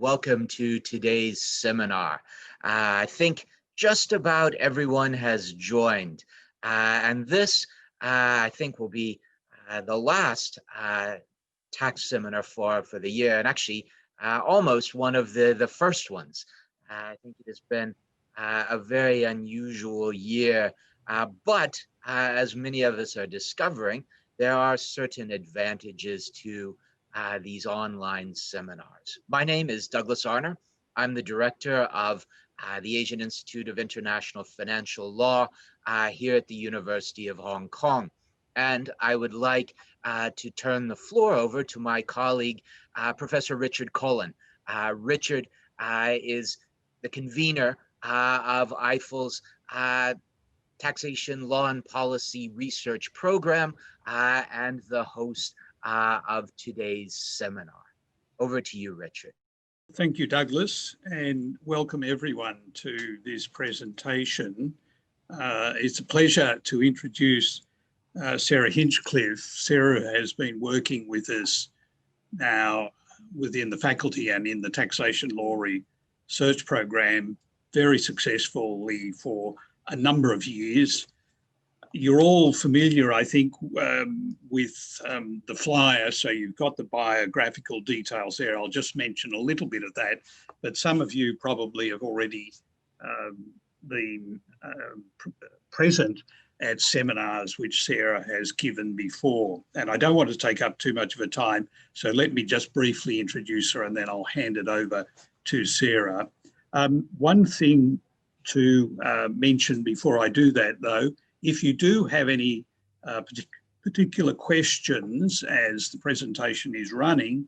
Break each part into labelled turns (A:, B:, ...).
A: welcome to today's seminar. I think just about everyone has joined, and this, I think, will be the last tax seminar for the year, and actually almost one of the first ones. I think it has been a very unusual year, but as many of us are discovering, there are certain advantages to these online seminars. My name is Douglas Arner. I'm the director of the Asian Institute of International Financial Law here at the University of Hong Kong. And I would like to turn the floor over to my colleague, Professor Richard Cullen. Richard is the convener of EIFL's Taxation Law and Policy Research Program and the host of today's seminar. Over to you, Richard.
B: Thank you, Douglas, and welcome everyone to this presentation. It's a pleasure to introduce Sarah Hinchcliffe. Sarah has been working with us now within the faculty and in the Taxation Law Research Program very successfully for a number of years. You're all familiar, I think, with the flyer, so you've got the biographical details there. I'll just mention a little bit of that, but some of you probably have already been present at seminars which Sarah has given before. And I don't want to take up too much of her time, so let me just briefly introduce her and then I'll hand it over to Sarah. One thing to mention before I do that, though, if you do have any particular questions as the presentation is running,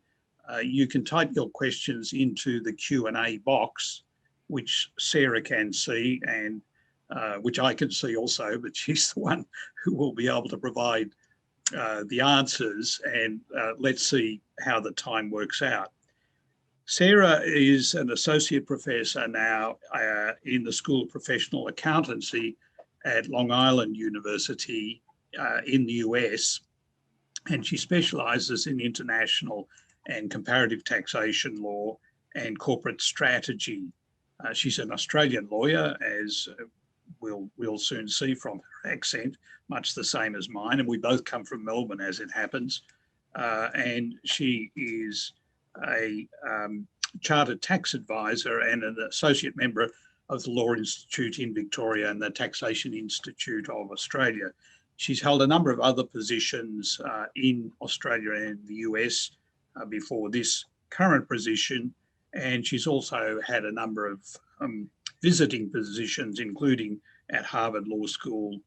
B: you can type your questions into the Q&A box, which Sarah can see and which I can see also, but she's the one who will be able to provide the answers, and let's see how the time works out. Sarah is an associate professor now in the School of Professional Accountancy at Long Island University in the US, and she specialises in international and comparative taxation law and corporate strategy. She's an Australian lawyer, as we'll soon see from her accent, much the same as mine, and we both come from Melbourne as it happens. And she is a chartered tax advisor and an associate member of the Law Institute in Victoria and the Taxation Institute of Australia. She's held a number of other positions in Australia and the US before this current position, and she's also had a number of visiting positions, including at Harvard Law School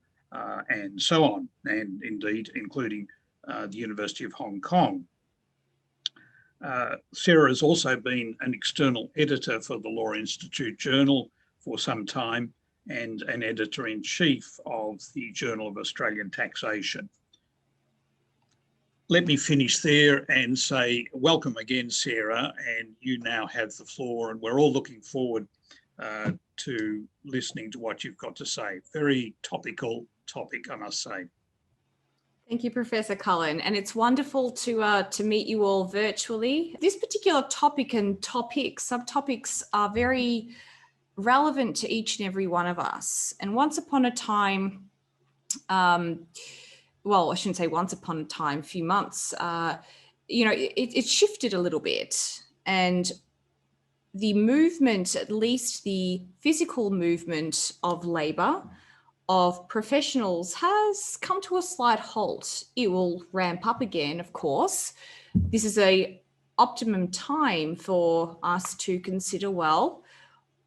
B: and so on, and indeed including the University of Hong Kong. Sarah has also been an external editor for the Law Institute Journal for some time and an editor-in-chief of the Journal of Australian Taxation. Let me finish there and say welcome again, Sarah, and you now have the floor, and we're all looking forward to listening to what you've got to say. Very topical topic, I must say.
C: Thank you, Professor Cullen, and it's wonderful to meet you all virtually. This particular topic and subtopics are very relevant to each and every one of us. And once upon a time, well, I shouldn't say once upon a time, few months, it shifted a little bit, and the movement, at least the physical movement of labour, of professionals, has come to a slight halt. It will ramp up again, of course. This is an optimum time for us to consider, well,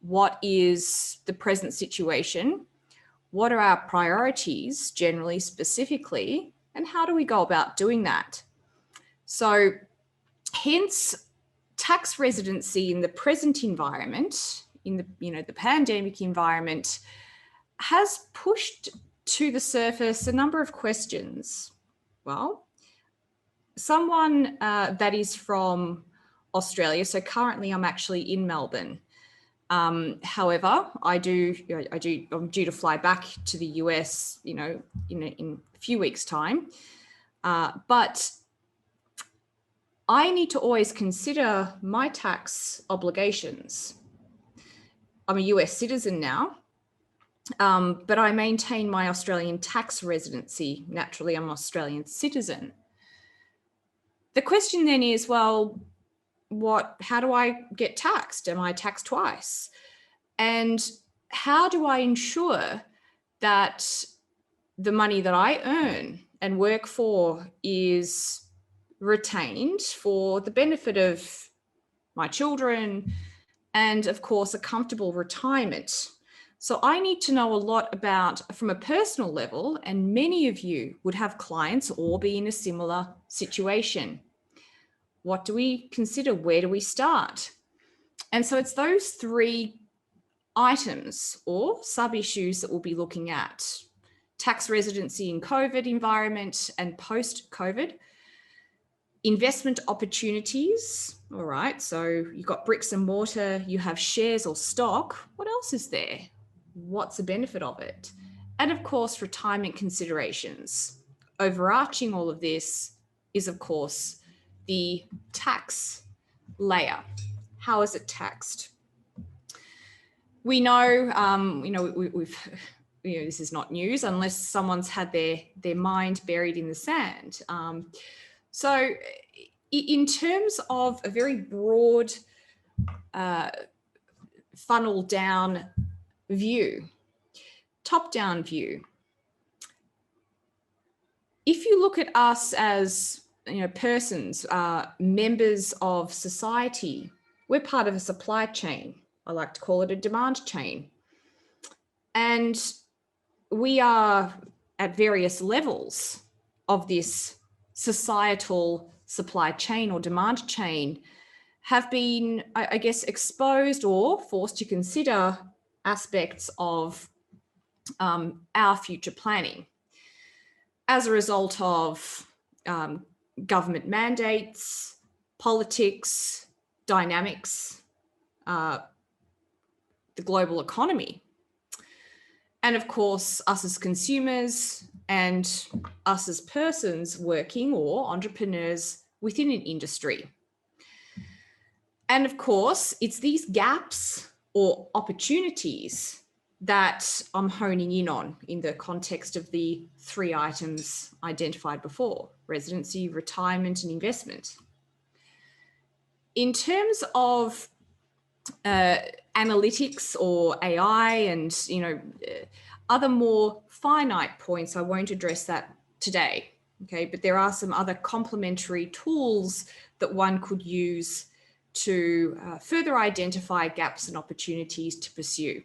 C: what is the present situation? What are our priorities, generally, specifically, and how do we go about doing that? So, hence, tax residency in the present environment, in the pandemic environment, has pushed to the surface a number of questions. Well, someone that is from Australia, so currently I'm actually in Melbourne. However, I'm due to fly back to the US, in a few weeks' time. But I need to always consider my tax obligations. I'm a US citizen now, but I maintain my Australian tax residency. Naturally, I'm an Australian citizen. The question then is, well, how do I get taxed? Am I taxed twice? And how do I ensure that the money that I earn and work for is retained for the benefit of my children and, of course, a comfortable retirement? So I need to know a lot about, from a personal level, and many of you would have clients or be in a similar situation. What do we consider? Where do we start? And so it's those three items or sub-issues that we'll be looking at: tax residency in COVID environment and post-COVID, investment opportunities. All right, so you've got bricks and mortar, you have shares or stock. What else is there? What's the benefit of it? And of course, retirement considerations. Overarching all of this is, of course, the tax layer. How is it taxed? We know, this is not news unless someone's had their mind buried in the sand. So in terms of a very broad funnel down view, top down view, if you look at us as persons, members of society, we're part of a supply chain. I like to call it a demand chain. And we are at various levels of this societal supply chain or demand chain, have been, I guess, exposed or forced to consider aspects of our future planning as a result of government mandates, politics, dynamics, the global economy, and of course, us as consumers and us as persons working or entrepreneurs within an industry. And of course, it's these gaps or opportunities that I'm honing in on in the context of the three items identified before: residency, retirement, and investment. In terms of analytics or AI and other more finite points, I won't address that today. Okay, but there are some other complementary tools that one could use to further identify gaps and opportunities to pursue.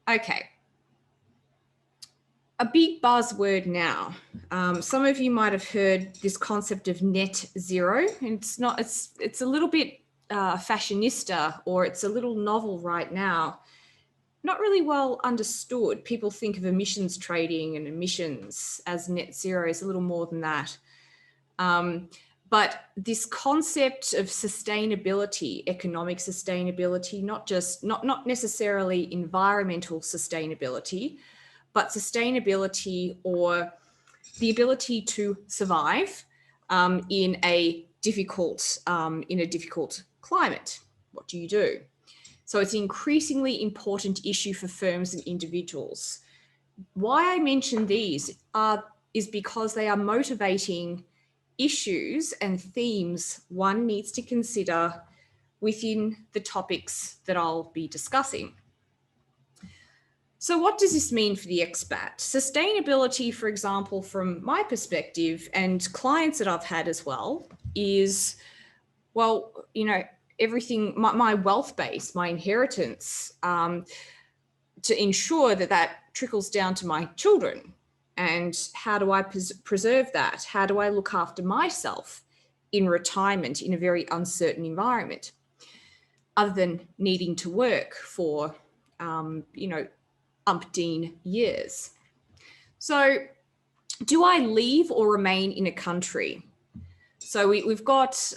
C: Okay, a big buzzword now. Some of you might have heard this concept of net zero, and it's a little bit fashionista, or it's a little novel right now. Not really well understood. People think of emissions trading and emissions as net zero. Is a little more than that. But this concept of sustainability, economic sustainability, not necessarily environmental sustainability, but sustainability or the ability to survive in a difficult climate. What do you do? So it's an increasingly important issue for firms and individuals. Why I mention these is because they are motivating issues and themes one needs to consider within the topics that I'll be discussing. So what does this mean for the expat? Sustainability, for example, from my perspective and clients that I've had as well, is, well, everything, my wealth base, my inheritance, to ensure that trickles down to my children. And how do I preserve that? How do I look after myself in retirement in a very uncertain environment, other than needing to work for, umpteen years? So do I leave or remain in a country? So we've got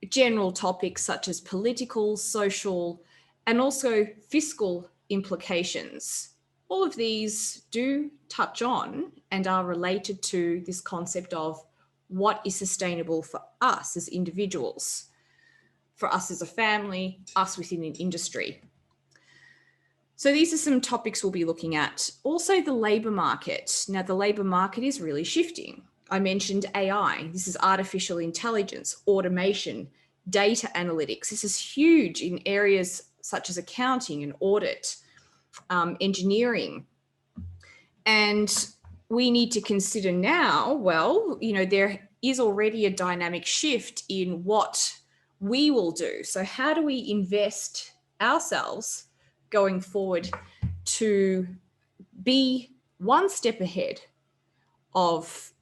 C: general topics such as political, social, and also fiscal implications. All of these do touch on and are related to this concept of what is sustainable for us as individuals, for us as a family, us within an industry. So these are some topics we'll be looking at. Also the labour market. Now the labour market is really shifting. I mentioned AI. This is artificial intelligence, automation, data analytics. This is huge in areas such as accounting and audit, engineering. And we need to consider now, well, you know, there is already a dynamic shift in what we will do. So how do we invest ourselves going forward to be one step ahead of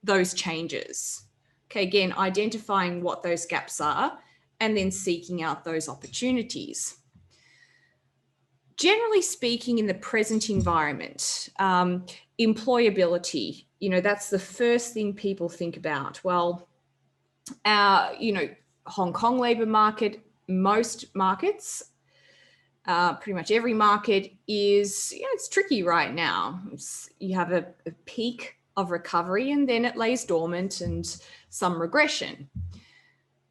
C: those changes? Okay, again, identifying what those gaps are and then seeking out those opportunities. Generally speaking, in the present environment, employability, you know, that's the first thing people think about. Well, you know, Hong Kong labour market, most markets, pretty much every market is, you know, it's tricky right now. You have a peak of recovery and then it lays dormant and some regression.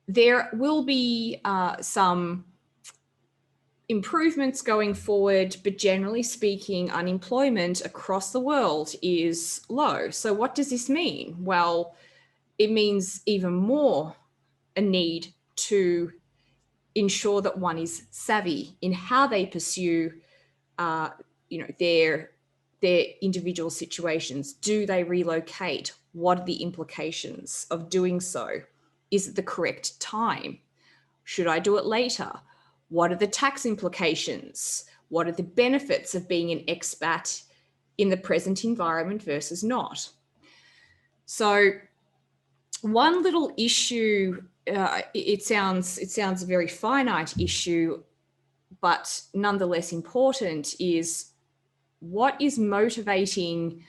C: There will be some improvements going forward, but generally speaking, unemployment across the world is low. So what does this mean? Well, it means even more a need to ensure that one is savvy in how they pursue, you know, their individual situations. Do they relocate? What are the implications of doing so? Is it the correct time? Should I do it later? What are the tax implications? What are the benefits of being an expat in the present environment versus not? So one little issue, it sounds a very finite issue, but nonetheless important, is what is motivating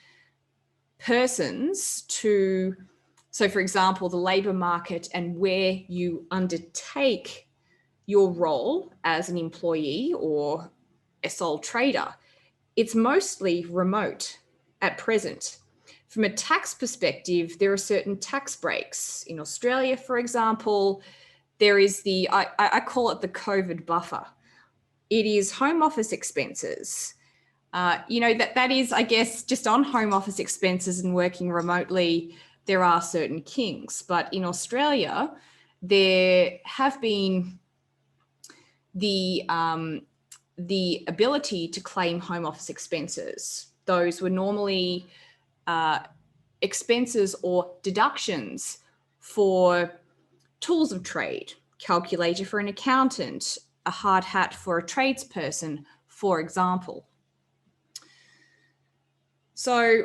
C: persons to, so for example, the labour market and where you undertake your role as an employee or a sole trader, it's mostly remote at present. From a tax perspective, there are certain tax breaks. In Australia, for example, there is the, I call it the COVID buffer. It is home office expenses. You know, that is, I guess, just on home office expenses and working remotely, there are certain kinks. But in Australia, there have been the ability to claim home office expenses. Those were normally expenses or deductions for tools of trade, calculator for an accountant, a hard hat for a tradesperson, for example. So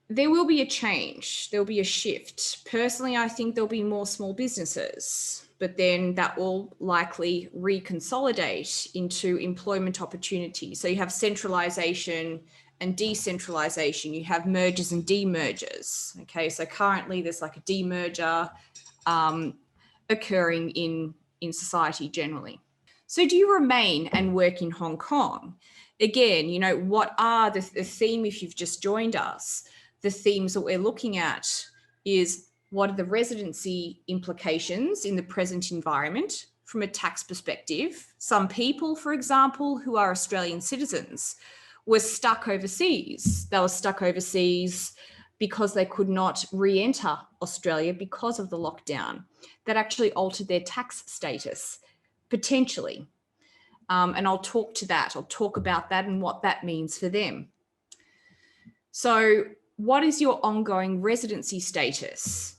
C: there will be a change, there'll be a shift. Personally, I think there'll be more small businesses, but then that will likely reconsolidate into employment opportunities. So you have centralization and decentralization, you have mergers and demergers. Okay, so currently there's like a demerger occurring in society generally. So do you remain and work in Hong Kong? Again, you know, what are the theme, if you've just joined us, the themes that we're looking at is what are the residency implications in the present environment from a tax perspective. Some people, for example, who are Australian citizens were stuck overseas. They were stuck overseas because they could not re-enter Australia because of the lockdown. That actually altered their tax status, potentially. And I'll talk to that. I'll talk about that and what that means for them. So what is your ongoing residency status?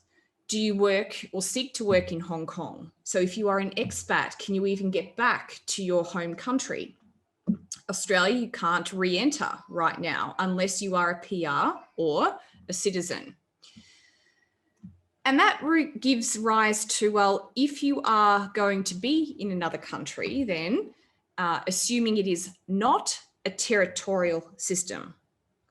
C: Do you work or seek to work in Hong Kong? So if you are an expat, can you even get back to your home country? Australia, you can't re-enter right now unless you are a PR or a citizen. And that gives rise to, well, if you are going to be in another country, then assuming it is not a territorial system.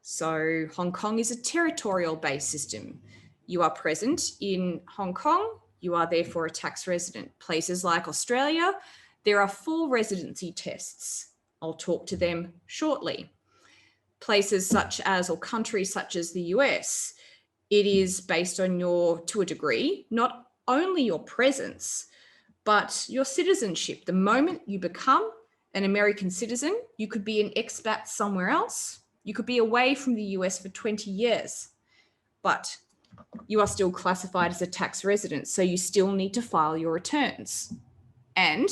C: So Hong Kong is a territorial based system. You are present in Hong Kong, you are therefore a tax resident. Places like Australia, there are 4 residency tests. I'll talk to them shortly. Places such as, or countries such as the US, it is based on to a degree, not only your presence, but your citizenship. The moment you become an American citizen, you could be an expat somewhere else. You could be away from the US for 20 years, but you are still classified as a tax resident. So you still need to file your returns. And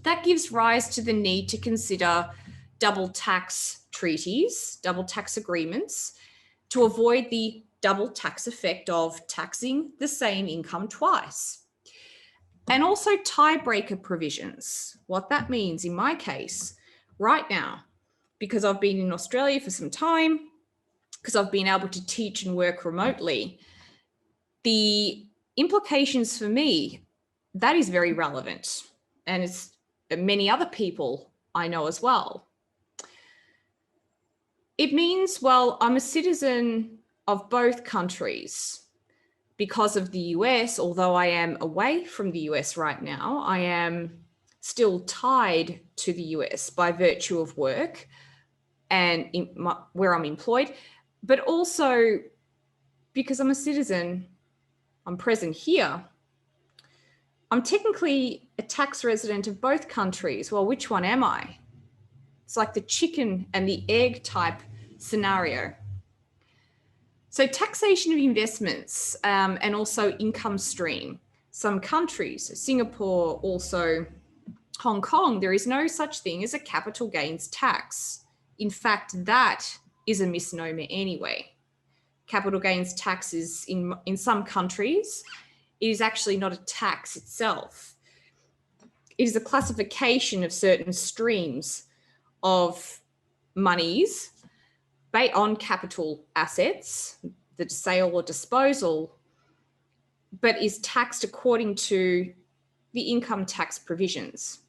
C: that gives rise to the need to consider double tax treaties, double tax agreements, to avoid the double tax effect of taxing the same income twice. And also tiebreaker provisions. What that means in my case right now, because I've been in Australia for some time, because I've been able to teach and work remotely, the implications for me, that is very relevant. And it's many other people I know as well. It means, well, I'm a citizen of both countries. Because of the US, although I am away from the US right now, I am still tied to the US by virtue of work and where I'm employed, but also because I'm a citizen, I'm present here. I'm technically a tax resident of both countries. Well, which one am I? It's like the chicken and the egg type scenario. So taxation of investments and also income stream. Some countries, Singapore, also Hong Kong, there is no such thing as a capital gains tax. In fact, that is a misnomer anyway. Capital gains tax is in some countries, it is actually not a tax itself. It is a classification of certain streams of monies based on capital assets, the sale or disposal, but is taxed according to the income tax provisions.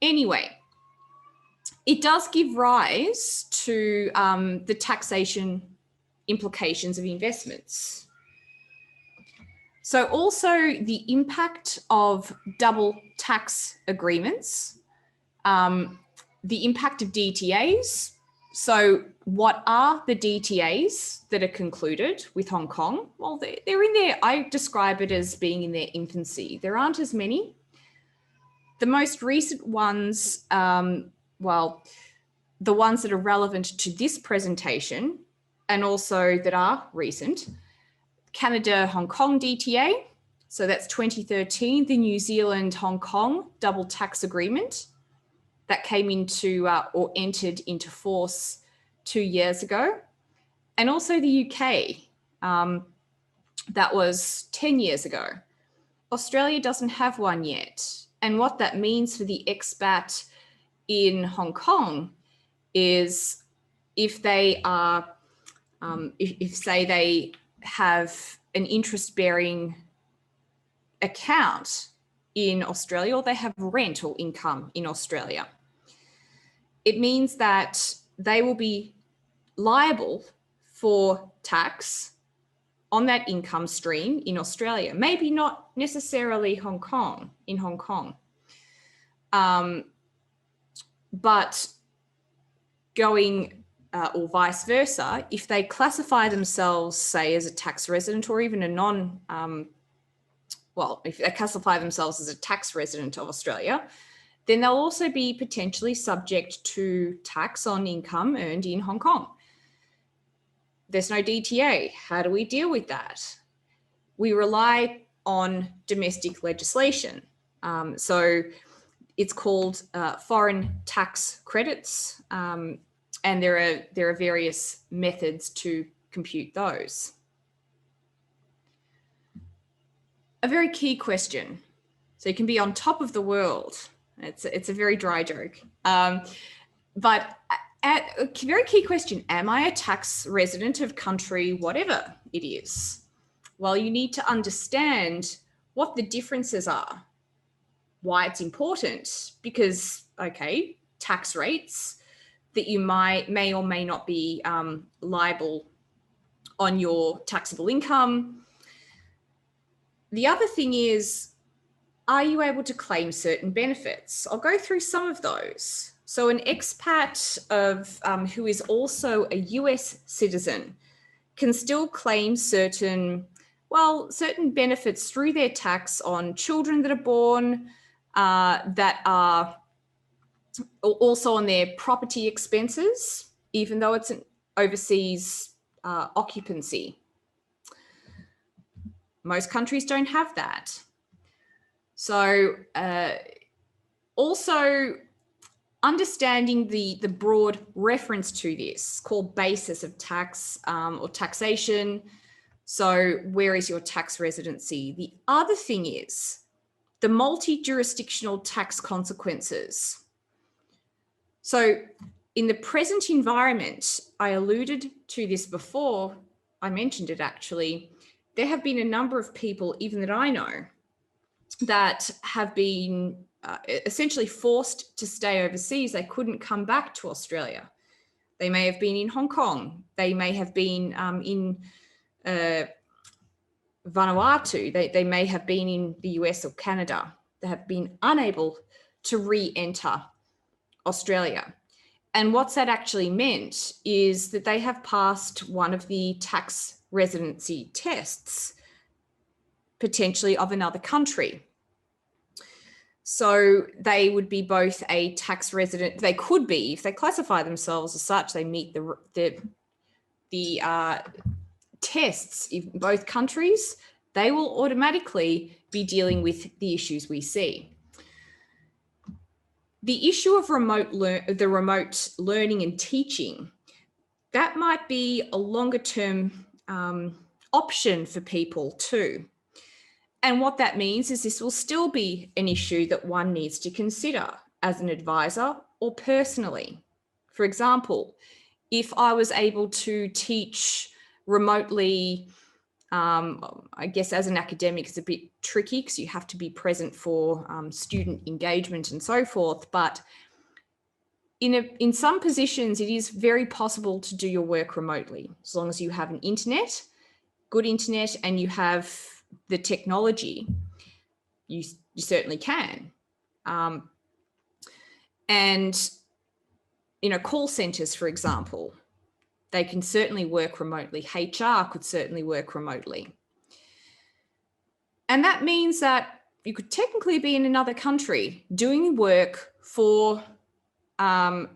C: Anyway, it does give rise to the taxation implications of investments. So also the impact of double tax agreements, the impact of DTAs. So what are the DTAs that are concluded with Hong Kong? Well, they're in there. I describe it as being in their infancy. There aren't as many. The most recent ones, well, the ones that are relevant to this presentation and also that are recent, Canada-Hong Kong DTA. So that's 2013, the New Zealand-Hong Kong double tax agreement that came into or entered into force 2 years ago. And also the UK, that was 10 years ago. Australia doesn't have one yet. And what that means for the expat in Hong Kong is if they are, if say they have an interest-bearing account in Australia, or they have rental income in Australia, it means that they will be liable for tax on that income stream in Australia, maybe not necessarily Hong Kong, in Hong Kong. But going or vice versa, if they classify themselves, say, as a tax resident or even a well, if they classify themselves as a tax resident of Australia, then they'll also be potentially subject to tax on income earned in Hong Kong. There's no DTA. How do we deal with that? We rely on domestic legislation. So it's called foreign tax credits, and there are various methods to compute those. A very key question. So you can be on top of the world. It's a very dry joke. But a very key question, am I a tax resident of country, whatever it is? Well, you need to understand what the differences are, why it's important, because, okay, tax rates that you may or may not be liable on your taxable income. The other thing is, are you able to claim certain benefits? I'll go through some of those. So an expat who is also a US citizen can still claim certain benefits through their tax on children that are born, that are also on their property expenses, even though it's an overseas occupancy. Most countries don't have that. So also understanding the broad reference to this called basis of tax or taxation. So where is your tax residency? The other thing is the multi-jurisdictional tax consequences. So in the present environment, I alluded to this before, I mentioned it actually, there have been a number of people, even that I know, that have been essentially forced to stay overseas. They couldn't come back to Australia. They may have been in Hong Kong. They may have been in Vanuatu. They may have been in the US or Canada. They have been unable to re-enter Australia. And what's that actually meant is that they have passed one of the tax residency tests, potentially of another country. So they would be both a tax resident, they could be, if they classify themselves as such, they meet the tests in both countries, they will automatically be dealing with the issues we see. The issue of remote learning and teaching, that might be a longer term option for people too. And what that means is this will still be an issue that one needs to consider as an advisor or personally. For example, if I was able to teach remotely, I guess as an academic, it's a bit tricky because you have to be present for student engagement and so forth. But in some positions, it is very possible to do your work remotely, as long as you have an internet, good internet, and you have the technology, you certainly can. And, call centers, for example, they can certainly work remotely. HR could certainly work remotely. And that means that you could technically be in another country doing work for a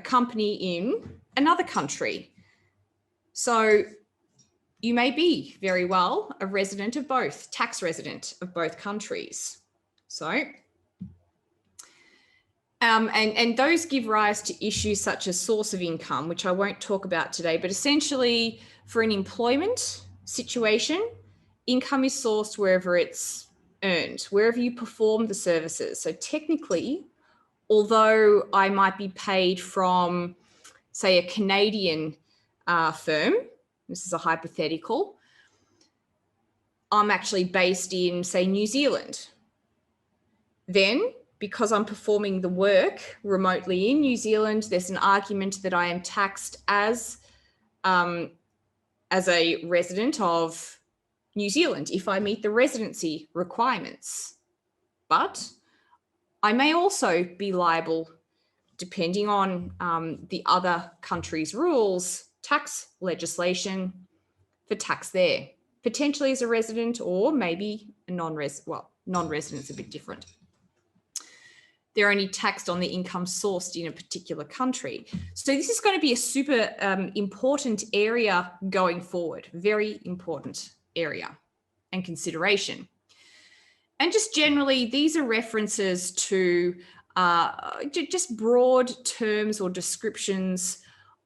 C: company in another country. So you may be very well a resident of both, tax resident of both countries. So, and those give rise to issues such as source of income, which I won't talk about today, but essentially for an employment situation, income is sourced wherever it's earned, wherever you perform the services. So technically, although I might be paid from, say, a Canadian firm, this is a hypothetical, I'm actually based in, say, New Zealand. Then, because I'm performing the work remotely in New Zealand, there's an argument that I am taxed as a resident of New Zealand if I meet the residency requirements. But I may also be liable, depending on the other country's rules, tax legislation, for tax there, potentially as a resident or maybe a non-resident's a bit different. They're only taxed on the income sourced in a particular country. So this is going to be a super important area going forward, very important area and consideration. And just generally, these are references to just broad terms or descriptions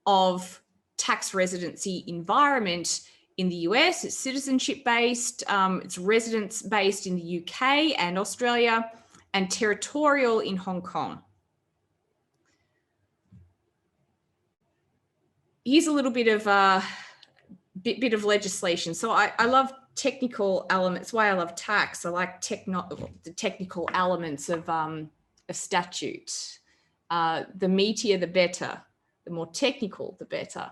C: of tax residency environment. In the US, it's citizenship-based, it's residence-based in the UK and Australia, and territorial in Hong Kong. Here's a little bit of legislation. So I love technical elements. Why I love tax. I like the technical elements of statute. The meatier, the better. The more technical, the better.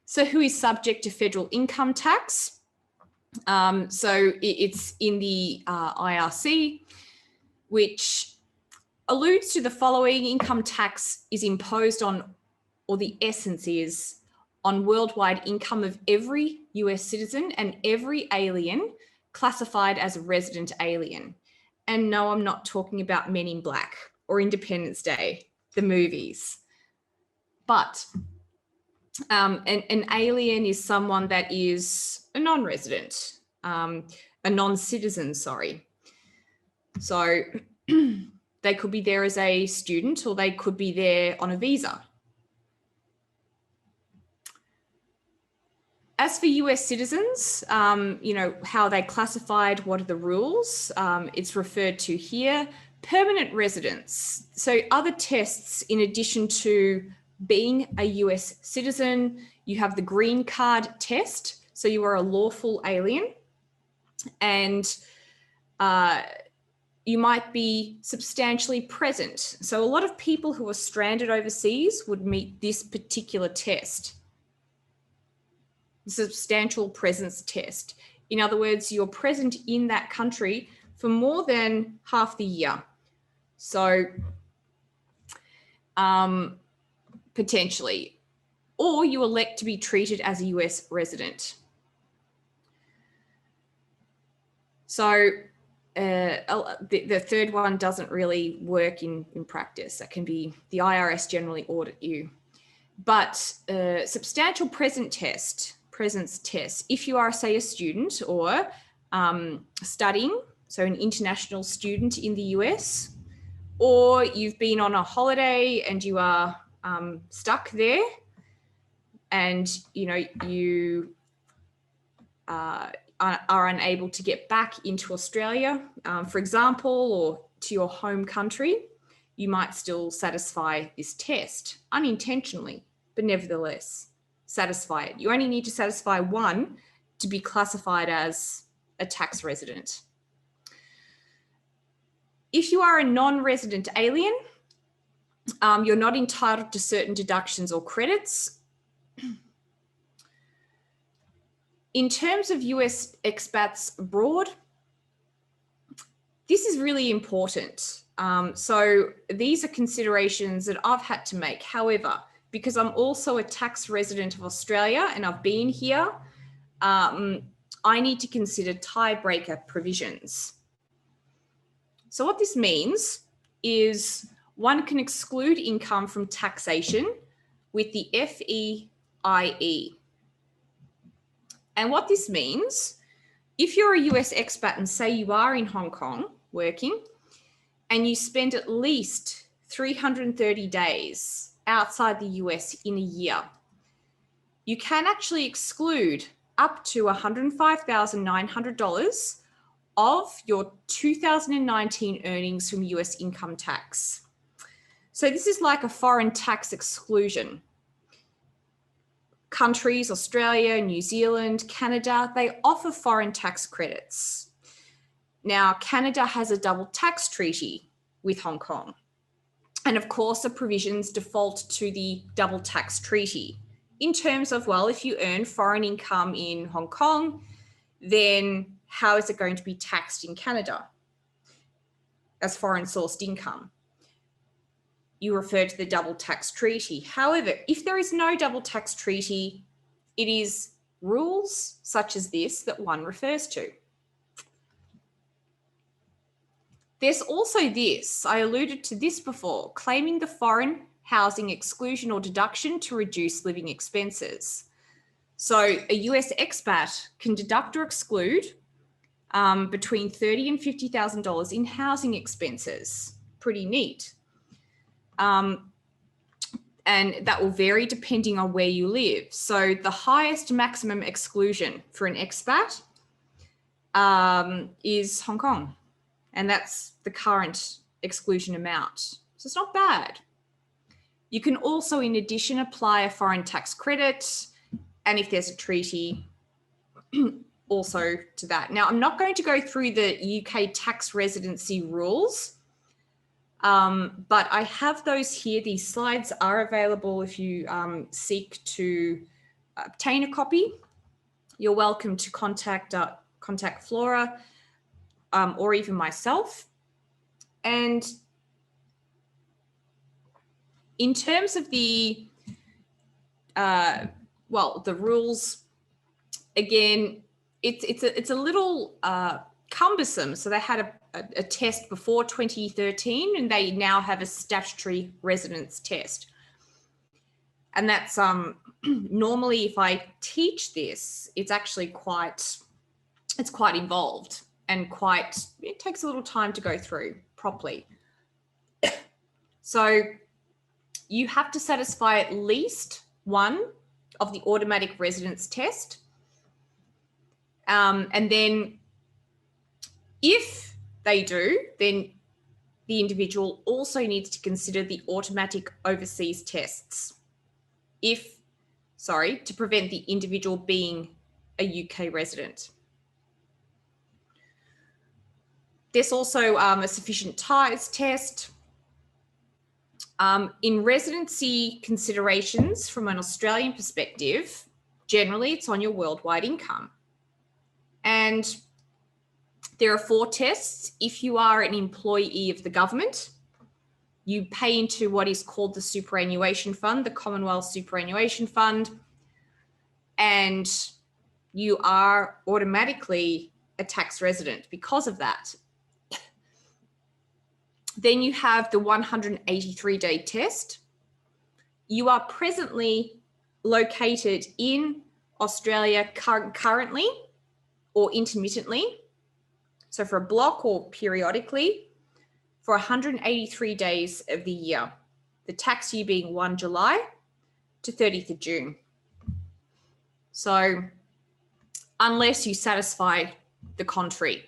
C: So who is subject to federal income tax? So it's in the IRC, which alludes to the following: income tax is imposed on, or the essence is, on worldwide income of every US citizen and every alien classified as a resident alien. And no, I'm not talking about Men in Black or Independence Day, the movies. But an alien is someone that is a non-resident, a non-citizen, sorry. So they could be there as a student, or they could be there on a visa. As for US citizens, you know, how they classified, what are the rules? It's referred to here. Permanent residents. So other tests in addition to being a US citizen, you have the green card test. So you are a lawful alien, and you might be substantially present. So a lot of people who are stranded overseas would meet this particular test, the substantial presence test. In other words, you're present in that country for more than half the year. So potentially, or you elect to be treated as a US resident. So the third one doesn't really work in practice. That can be the IRS generally audit you. But substantial presence test, if you are, say, a student or studying, so an international student in the US, or you've been on a holiday and you are stuck there, and you know you are unable to get back into Australia, for example, or to your home country, you might still satisfy this test unintentionally, but nevertheless satisfy it. You only need to satisfy one to be classified as a tax resident. If you are a non-resident alien, you're not entitled to certain deductions or credits. In terms of US expats abroad, this is really important. So these are considerations that I've had to make. However, because I'm also a tax resident of Australia and I've been here, I need to consider tiebreaker provisions. So what this means is one can exclude income from taxation with the FEIE. And what this means, if you're a US expat and say you are in Hong Kong working and you spend at least 330 days outside the US in a year, you can actually exclude up to $105,900 of your 2019 earnings from US income tax. So this is like a foreign tax exclusion. Countries, Australia, New Zealand, Canada, they offer foreign tax credits. Now, Canada has a double tax treaty with Hong Kong. And of course, the provisions default to the double tax treaty in terms of, well, if you earn foreign income in Hong Kong, then how is it going to be taxed in Canada as foreign sourced income? You refer to the double tax treaty. However, if there is no double tax treaty, it is rules such as this that one refers to. There's also this, I alluded to this before, claiming the foreign housing exclusion or deduction to reduce living expenses. So a US expat can deduct or exclude between $30,000 and $50,000 in housing expenses. Pretty neat. And that will vary depending on where you live. So the highest maximum exclusion for an expat is Hong Kong. And that's the current exclusion amount. So it's not bad. You can also, in addition, apply a foreign tax credit. And if there's a treaty, also to that. Now, I'm not going to go through the UK tax residency rules, but I have those here. These slides are available if you seek to obtain a copy. You're welcome to contact Flora or even myself. And in terms of the well, the rules, again, it's a little cumbersome. So they had a test before 2013, and they now have a statutory residence test. And that's normally, if I teach this, it's actually quite involved and it takes a little time to go through properly. So you have to satisfy at least one of the automatic residence test. And then if they do, then the individual also needs to consider the automatic overseas tests to prevent the individual being a UK resident. There's also a sufficient ties test. In residency considerations from an Australian perspective, generally it's on your worldwide income. And there are 4 tests. If you are an employee of the government, you pay into what is called the superannuation fund, the Commonwealth Superannuation Fund, and you are automatically a tax resident because of that. Then you have the 183-day test. You are presently located in Australia currently or intermittently, so for a block or periodically, for 183 days of the year, the tax year being 1 July to 30th of June. So unless you satisfy the contrary.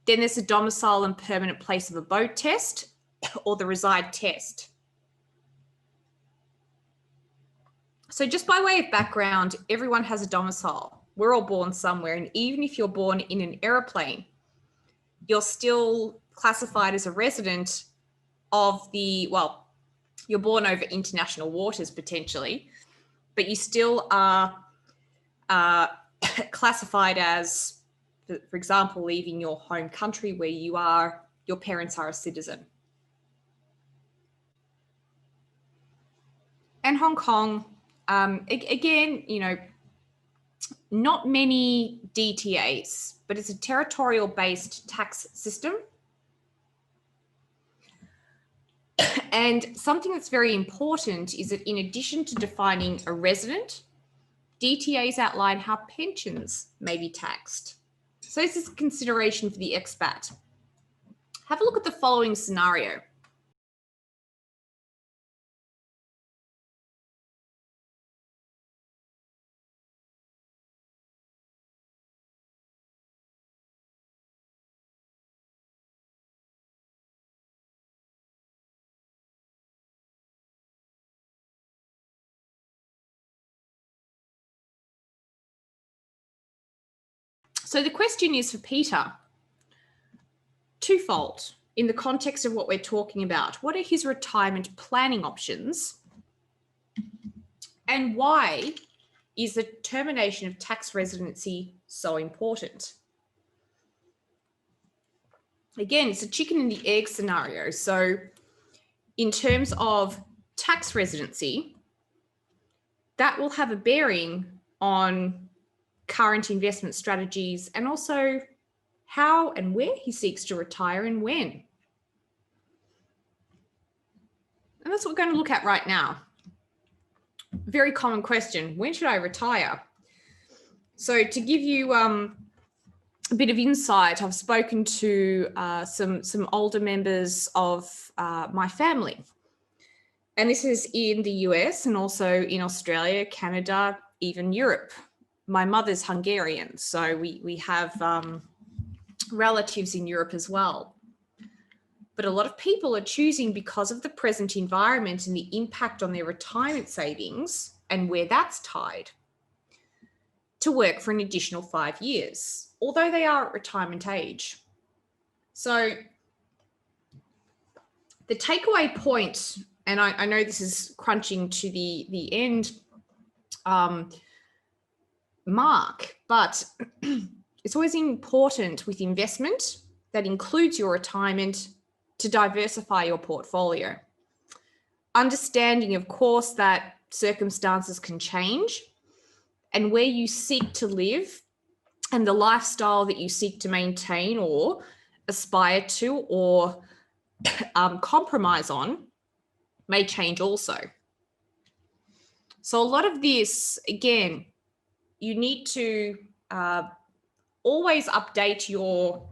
C: Then there's a domicile and permanent place of abode test or the reside test. So just by way of background, everyone has a domicile. We're all born somewhere. And even if you're born in an aeroplane, you're still classified as a resident of well, you're born over international waters potentially, but you still are classified as, for example, leaving your home country where your parents are a citizen. And Hong Kong, again, not many DTAs, but it's a territorial-based tax system. And something that's very important is that in addition to defining a resident, DTAs outline how pensions may be taxed. So this is a consideration for the expat. Have a look at the following scenario. So the question is for Peter, twofold in the context of what we're talking about. What are his retirement planning options? And why is the termination of tax residency so important? Again, it's a chicken and the egg scenario. So in terms of tax residency, that will have a bearing on current investment strategies and also how and where he seeks to retire and when. And that's what we're going to look at right now. Very common question, when should I retire? So to give you a bit of insight, I've spoken to some older members of my family. And this is in the US and also in Australia, Canada, even Europe. My mother's Hungarian, so we have relatives in Europe as well. But a lot of people are choosing, because of the present environment and the impact on their retirement savings and where that's tied, to work for an additional 5 years, although they are at retirement age. So the takeaway point, and I know this is crunching to the end mark, but it's always important with investment that includes your retirement to diversify your portfolio. Understanding, of course, that circumstances can change and where you seek to live and the lifestyle that you seek to maintain or aspire to or compromise on may change also. So a lot of this, again, you need to always update your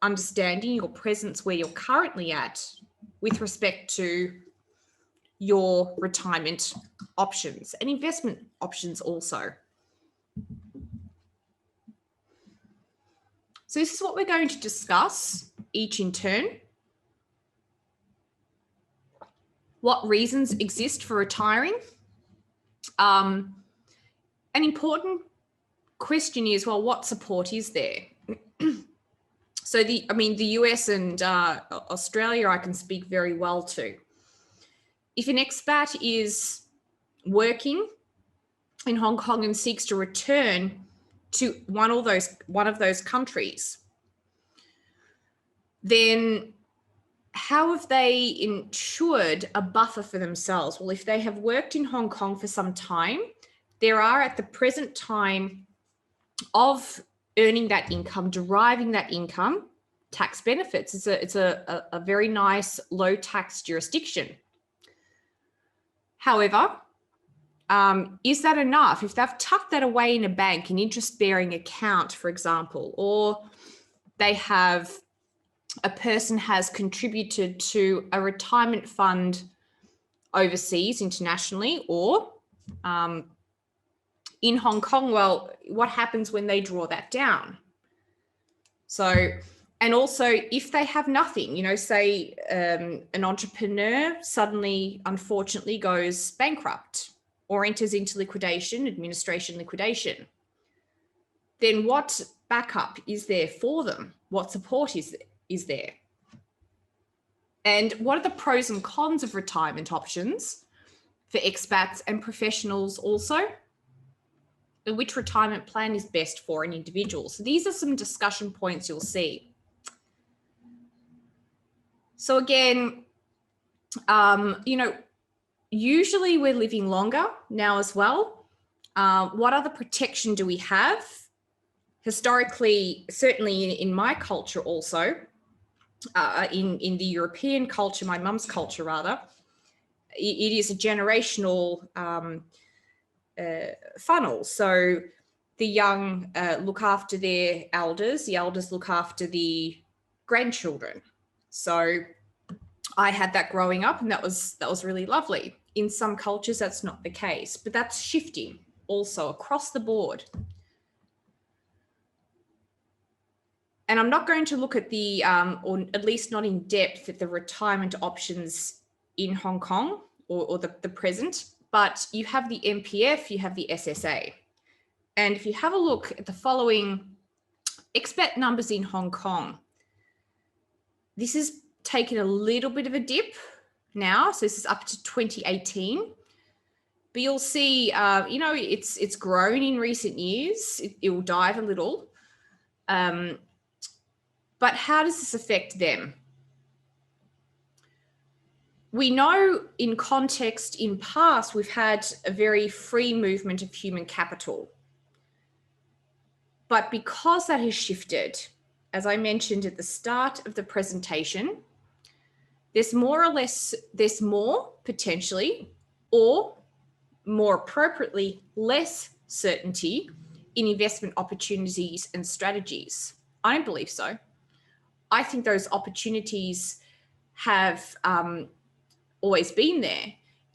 C: understanding, your presence where you're currently at with respect to your retirement options and investment options also. So this is what we're going to discuss each in turn. What reasons exist for retiring? An important question is, well, what support is there? So the US and Australia, I can speak very well to. If an expat is working in Hong Kong and seeks to return to one of those countries, then how have they ensured a buffer for themselves? Well, if they have worked in Hong Kong for some time, there are at the present time of earning that income, deriving that income, tax benefits. It's a very nice low tax jurisdiction. However, is that enough? If they've tucked that away in a bank, an interest-bearing account, for example, or a person has contributed to a retirement fund overseas, internationally, or in Hong Kong, well, what happens when they draw that down? So, and also if they have nothing, say an entrepreneur suddenly, unfortunately, goes bankrupt or enters into liquidation, administration liquidation, then what backup is there for them? What support is there? And what are the pros and cons of retirement options for expats and professionals also? And which retirement plan is best for an individual? So these are some discussion points you'll see. So again, usually we're living longer now as well. What other protection do we have? Historically, certainly in my culture also, in the European culture, my mum's culture rather, it is a generational funnel. So the young look after their elders, the elders look after the grandchildren. So I had that growing up, and that was really lovely. In some cultures, that's not the case, but that's shifting also across the board. And I'm not going to look at the, or at least not in depth, at the retirement options in Hong Kong or the present, but you have the MPF, you have the SSA. And if you have a look at the following expat numbers in Hong Kong, this is taken a little bit of a dip now. So this is up to 2018. But you'll see, it's grown in recent years. It will dive a little. But how does this affect them? We know in context in past, we've had a very free movement of human capital. But because that has shifted, as I mentioned at the start of the presentation, there's more potentially, or more appropriately, less certainty in investment opportunities and strategies. I don't believe so. I think those opportunities have always been there.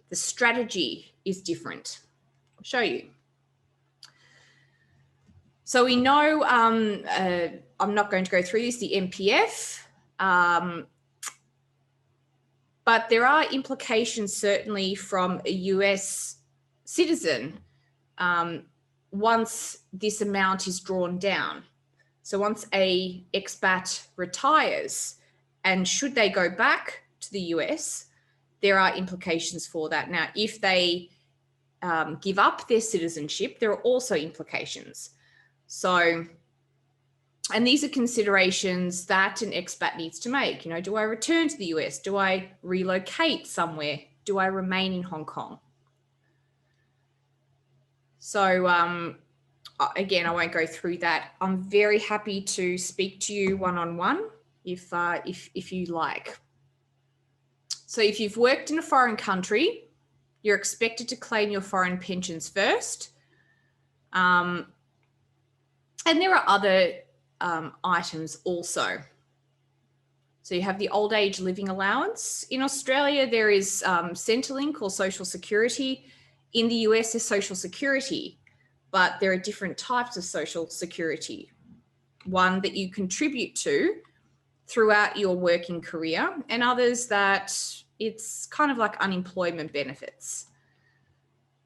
C: The strategy is different. I'll show you. So we know, I'm not going to go through this, the MPF, but there are implications certainly from a US citizen once this amount is drawn down. So once a expat retires, and should they go back to the US, there are implications for that. Now, if they give up their citizenship, there are also implications. So, and these are considerations that an expat needs to make. Do I return to the US? Do I relocate somewhere? Do I remain in Hong Kong? So again, I won't go through that. I'm very happy to speak to you one-on-one if you like. So if you've worked in a foreign country, you're expected to claim your foreign pensions first. And there are other items also. So you have the old age living allowance. In Australia, there is Centrelink or Social Security. In the US, there's Social Security, but there are different types of Social Security. One that you contribute to throughout your working career, and others that it's kind of like unemployment benefits.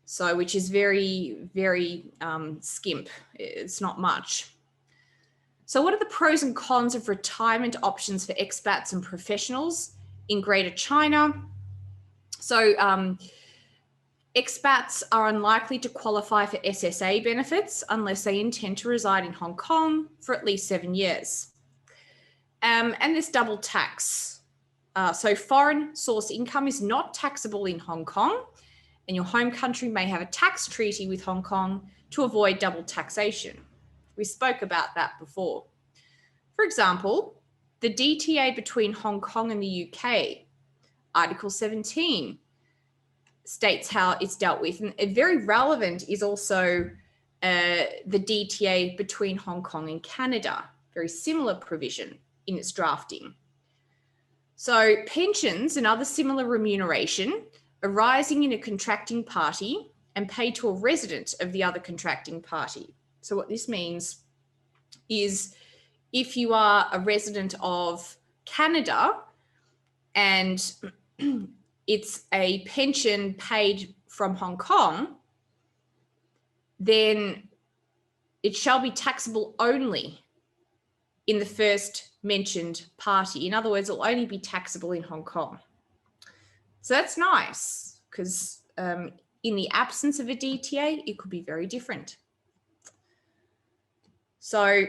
C: So, which is very, very skimp. It's not much. So what are the pros and cons of retirement options for expats and professionals in Greater China? So expats are unlikely to qualify for SSA benefits unless they intend to reside in Hong Kong for at least 7 years. And there's double tax. So foreign source income is not taxable in Hong Kong, and your home country may have a tax treaty with Hong Kong to avoid double taxation. We spoke about that before. For example, the DTA between Hong Kong and the UK, Article 17, states how it's dealt with. And very relevant is also the DTA between Hong Kong and Canada, very similar provision in its drafting. So pensions and other similar remuneration arising in a contracting party and paid to a resident of the other contracting party. So what this means is if you are a resident of Canada and it's a pension paid from Hong Kong, then it shall be taxable only in the first mentioned party. In other words, it'll only be taxable in Hong Kong. So that's nice because in the absence of a DTA, it could be very different. So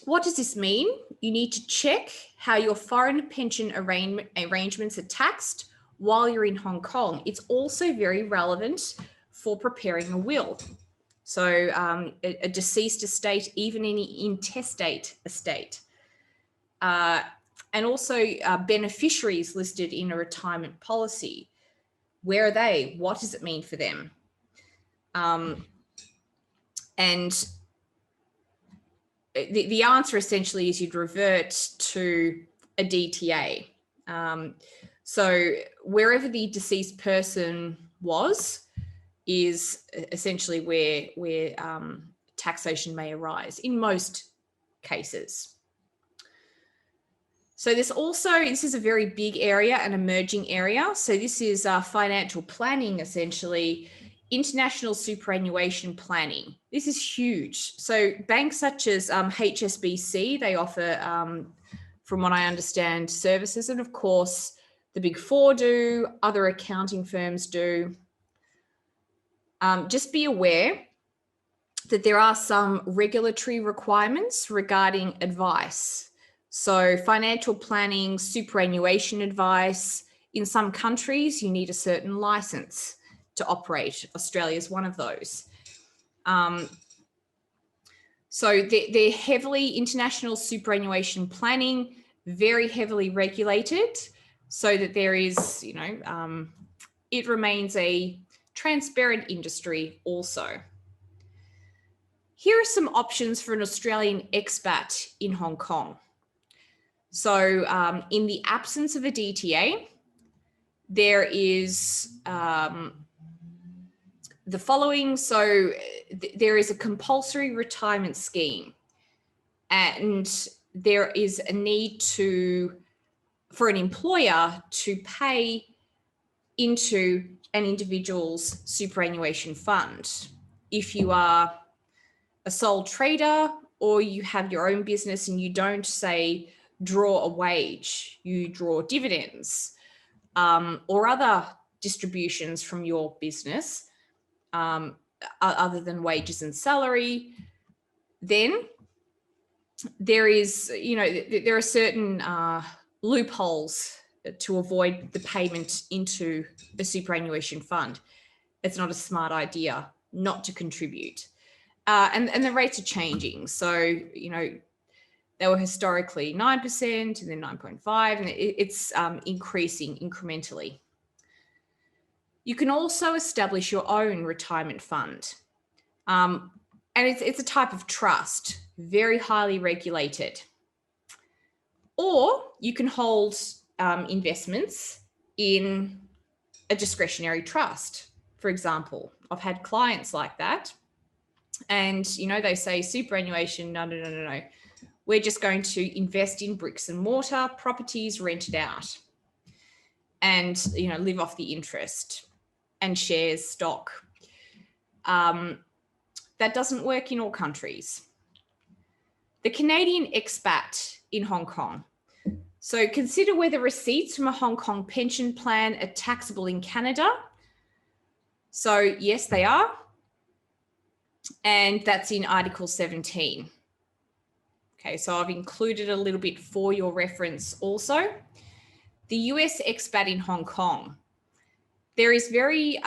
C: what does this mean? You need to check how your foreign pension arrangements are taxed while you're in Hong Kong. It's also very relevant for preparing a will. So a deceased estate, even any intestate estate. And also beneficiaries listed in a retirement policy. Where are they? What does it mean for them? And the answer essentially is you'd revert to a DTA. So wherever the deceased person was is essentially where taxation may arise in most cases. So this is a very big area, an emerging area. So this is financial planning, essentially, international superannuation planning. This is huge. So banks such as HSBC, they offer, from what I understand, services. And of course, the Big Four do, other accounting firms do. Just be aware that there are some regulatory requirements regarding advice. So financial planning, superannuation advice, in some countries, you need a certain license to operate. Australia is one of those. So they're heavily, international superannuation planning, very heavily regulated so that there is, it remains a transparent industry also. Here are some options for an Australian expat in Hong Kong. So in the absence of a DTA, there is the following. So there is a compulsory retirement scheme, and there is a need for an employer to pay into an individual's superannuation fund. If you are a sole trader or you have your own business and you don't, say, draw a wage, you draw dividends or other distributions from your business other than wages and salary, then there is, there are certain loopholes to avoid the payment into a superannuation fund. It's not a smart idea not to contribute. And the rates are changing. So, you know, they were historically 9% and then 9.5, and it's increasing incrementally. You can also establish your own retirement fund. And it's a type of trust, very highly regulated. Or you can hold investments in a discretionary trust, for example. I've had clients like that. And, you know, they say superannuation, no. We're just going to invest in bricks and mortar, properties rented out, and, you know, live off the interest and shares, stock. That doesn't work in all countries. The Canadian expat in Hong Kong. So consider whether receipts from a Hong Kong pension plan are taxable in Canada. So yes, they are. And that's in Article 17. Okay, so I've included a little bit for your reference also. The US expat in Hong Kong. There is very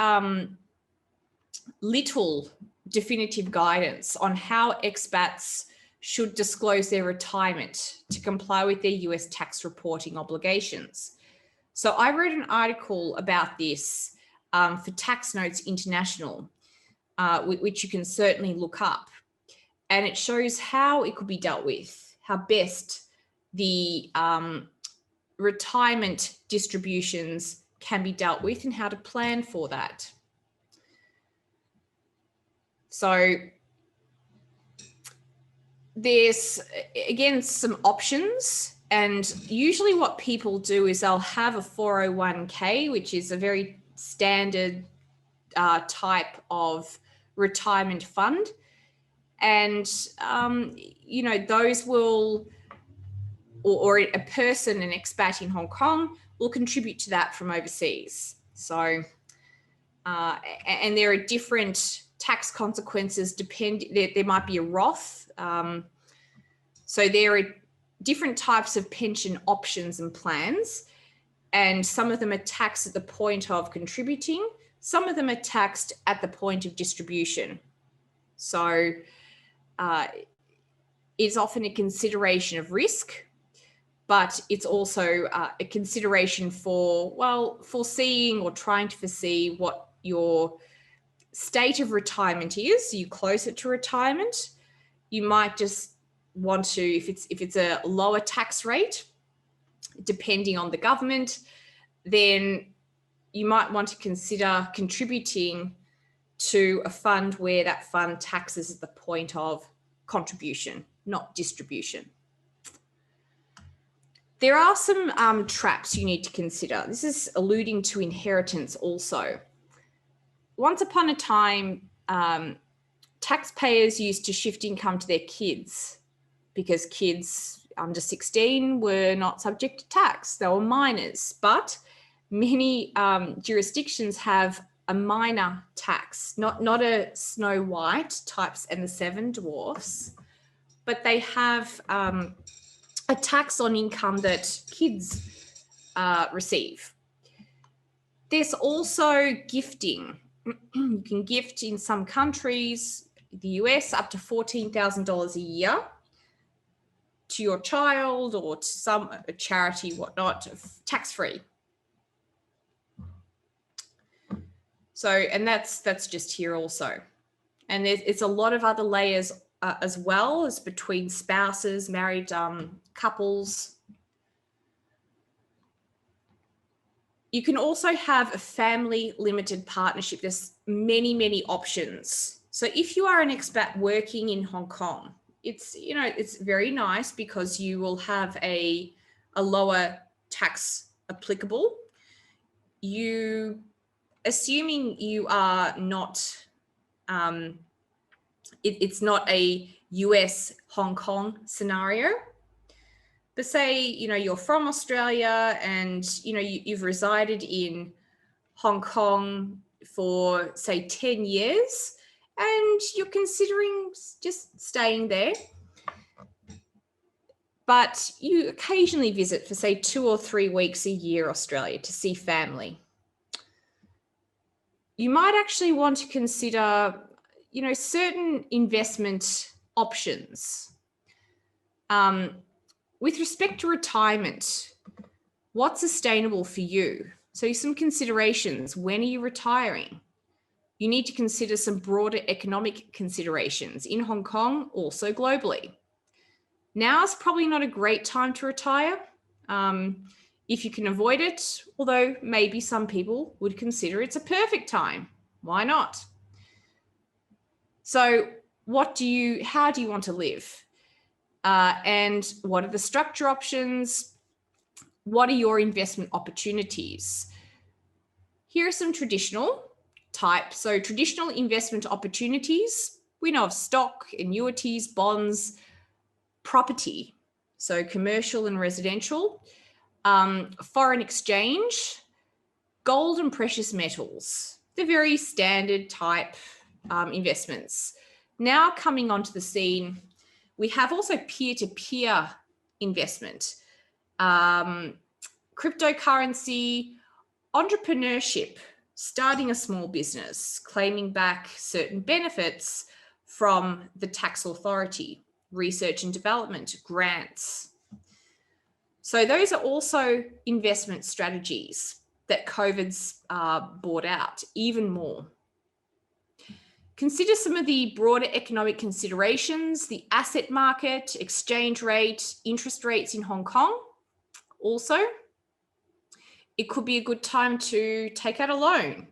C: little definitive guidance on how expats should disclose their retirement to comply with their US tax reporting obligations. So I wrote an article about this for Tax Notes International, which you can certainly look up. And it shows how it could be dealt with, how best the retirement distributions can be dealt with and how to plan for that. So there's, again, some options. And usually what people do is they'll have a 401k, which is a very standard type of retirement fund. And, you know, those will, or a person, an expat in Hong Kong, will contribute to that from overseas. So, and there are different tax consequences, there might be a Roth. So there are different types of pension options and plans, and some of them are taxed at the point of contributing, some of them are taxed at the point of distribution. So it's often a consideration of risk, but it's also a consideration for, well, foreseeing or trying to foresee what your state of retirement is. You're closer to retirement. You might just want to, if it's a lower tax rate, depending on the government, then you might want to consider contributing to a fund where that fund taxes at the point of contribution, not distribution. There are some traps you need to consider. This is alluding to inheritance also. Once upon a time, taxpayers used to shift income to their kids because kids under 16 were not subject to tax. They were minors, but many jurisdictions have a minor tax, not a Snow White types and the Seven Dwarfs, but they have a tax on income that kids receive. There's also gifting. You can gift in some countries, the US, up to $14,000 a year to your child or to a charity, whatnot, tax-free. So, and that's just here also. And it's a lot of other layers as well as between spouses, married couples. You can also have a family limited partnership. There's many, many options. So if you are an expat working in Hong Kong, it's, you know, it's very nice because you will have a lower tax applicable. Assuming you are not, it's not a US Hong Kong scenario, but say, you know, you're from Australia and, you know, you've resided in Hong Kong for, say, 10 years and you're considering just staying there, but you occasionally visit for, say, 2 or 3 weeks a year Australia to see family. You might actually want to consider, certain investment options. With respect to retirement, what's sustainable for you? So some considerations. When are you retiring? You need to consider some broader economic considerations in Hong Kong, also globally. Now's probably not a great time to retire if you can avoid it, although maybe some people would consider it's a perfect time. Why not? So how do you want to live? And what are the structure options? What are your investment opportunities? Here are some traditional types. So traditional investment opportunities, we know of stock, annuities, bonds, property, so commercial and residential, foreign exchange, gold and precious metals, the very standard type investments. Now coming onto the scene, we have also peer-to-peer investment, cryptocurrency, entrepreneurship, starting a small business, claiming back certain benefits from the tax authority, research and development, grants. So those are also investment strategies that COVID's brought out even more. Consider some of the broader economic considerations, the asset market, exchange rate, interest rates in Hong Kong. Also, it could be a good time to take out a loan,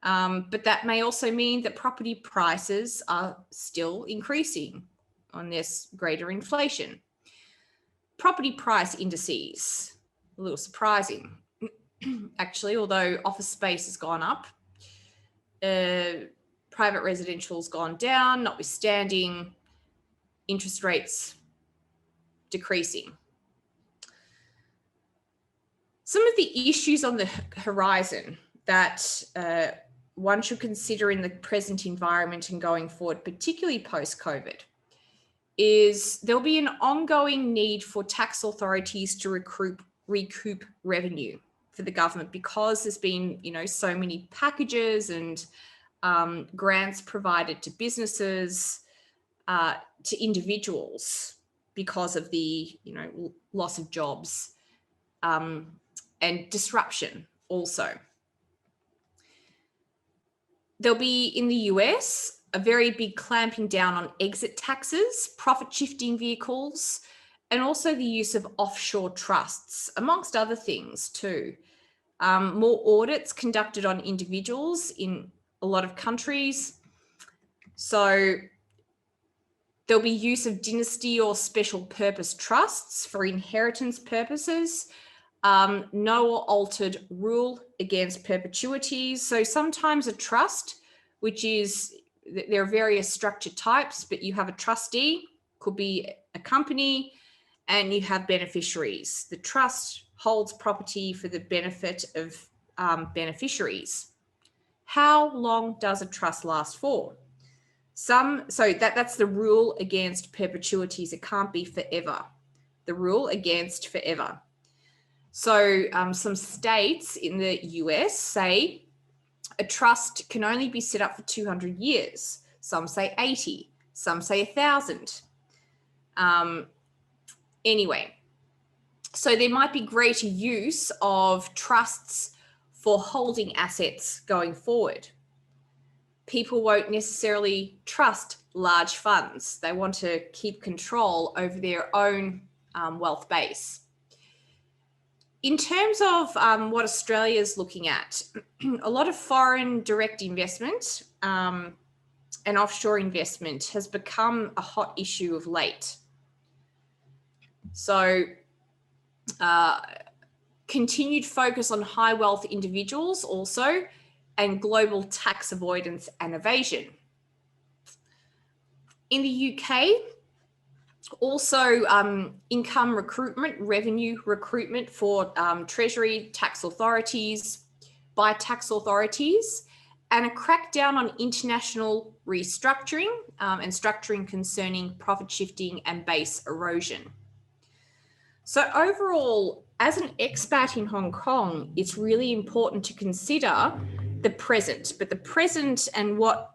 C: but that may also mean that property prices are still increasing on this greater inflation. Property price indices, a little surprising, actually, although office space has gone up. Private residential's gone down, notwithstanding interest rates decreasing. Some of the issues on the horizon that one should consider in the present environment and going forward, particularly post-COVID, is there'll be an ongoing need for tax authorities to recoup revenue for the government, because there's been, so many packages and grants provided to businesses, to individuals because of the, loss of jobs and disruption also. There'll be, in the US, a very big clamping down on exit taxes, profit shifting vehicles, and also the use of offshore trusts, amongst other things too. More audits conducted on individuals in a lot of countries. So there'll be use of dynasty or special purpose trusts for inheritance purposes. No or altered rule against perpetuities. So sometimes a trust, which is, there are various structure types, but you have a trustee, could be a company, and you have beneficiaries. The trust holds property for the benefit of beneficiaries. How long does a trust last for? So that's the rule against perpetuities. It can't be forever. The rule against forever. So some states in the US say a trust can only be set up for 200 years. Some say 80, some say 1,000. Anyway, so there might be greater use of trusts for holding assets going forward. People won't necessarily trust large funds. They want to keep control over their own wealth base. In terms of what Australia is looking at, a lot of foreign direct investment and offshore investment has become a hot issue of late. So continued focus on high wealth individuals also, and global tax avoidance and evasion. In the UK, also income recruitment, revenue recruitment for Treasury tax authorities, by tax authorities, and a crackdown on international restructuring and structuring concerning profit shifting and base erosion. So overall, as an expat in Hong Kong, it's really important to consider the present, but the present and what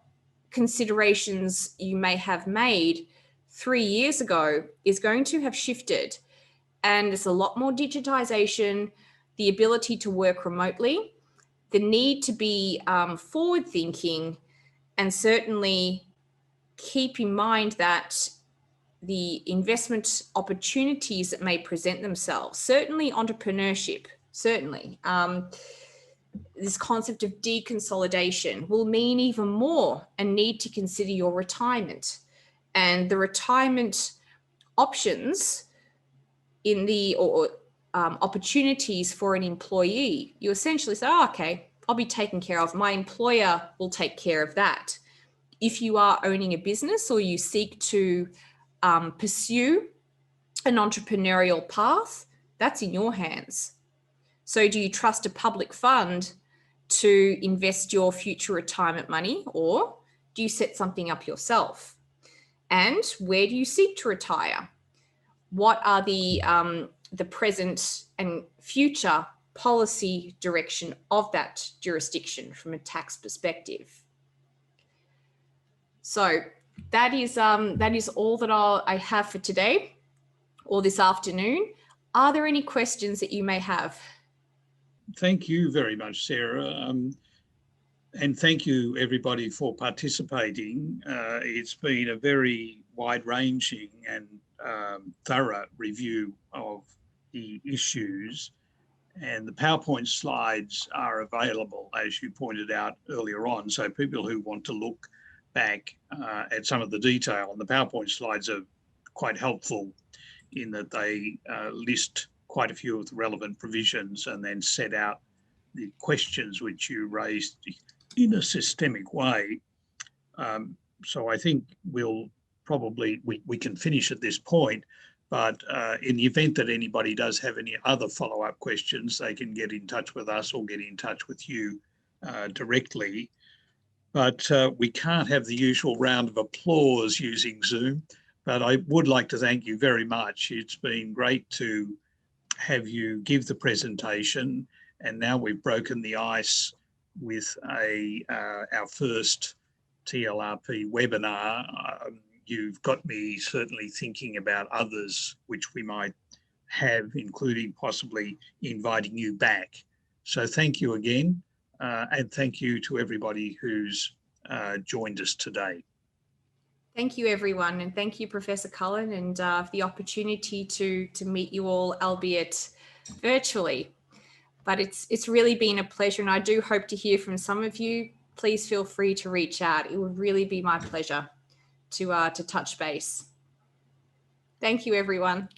C: considerations you may have made 3 years ago is going to have shifted. And there's a lot more digitization, the ability to work remotely, the need to be forward thinking, and certainly keep in mind that the investment opportunities that may present themselves, certainly entrepreneurship, certainly. This concept of deconsolidation will mean even more a need to consider your retirement and the retirement options in the opportunities for an employee. You essentially say, oh, okay, I'll be taken care of. My employer will take care of that. If you are owning a business or you seek to pursue an entrepreneurial path, that's in your hands. So do you trust a public fund to invest your future retirement money, or do you set something up yourself? And where do you seek to retire? What are the present and future policy direction of that jurisdiction from a tax perspective? So that is all that I have for today or this afternoon. Are there any questions that you may have?
B: Thank you very much, Sarah. And thank you, everybody, for participating. It's been a very wide-ranging and thorough review of the issues. And the PowerPoint slides are available, as you pointed out earlier on. So people who want to look back at some of the detail, and the PowerPoint slides are quite helpful in that they list quite a few of the relevant provisions and then set out the questions which you raised in a systemic way. So I think we'll probably, we can finish at this point, but in the event that anybody does have any other follow-up questions, they can get in touch with us or get in touch with you directly. But we can't have the usual round of applause using Zoom, but I would like to thank you very much. It's been great to have you give the presentation, and now we've broken the ice with our first TLRP webinar. You've got me certainly thinking about others which we might have, including possibly inviting you back. So thank you again, and thank you to everybody who's joined us today.
C: Thank you, everyone, and thank you, Professor Cullen, and for the opportunity to meet you all, albeit virtually. But it's really been a pleasure, and I do hope to hear from some of you. Please feel free to reach out. It would really be my pleasure to touch base. Thank you, everyone.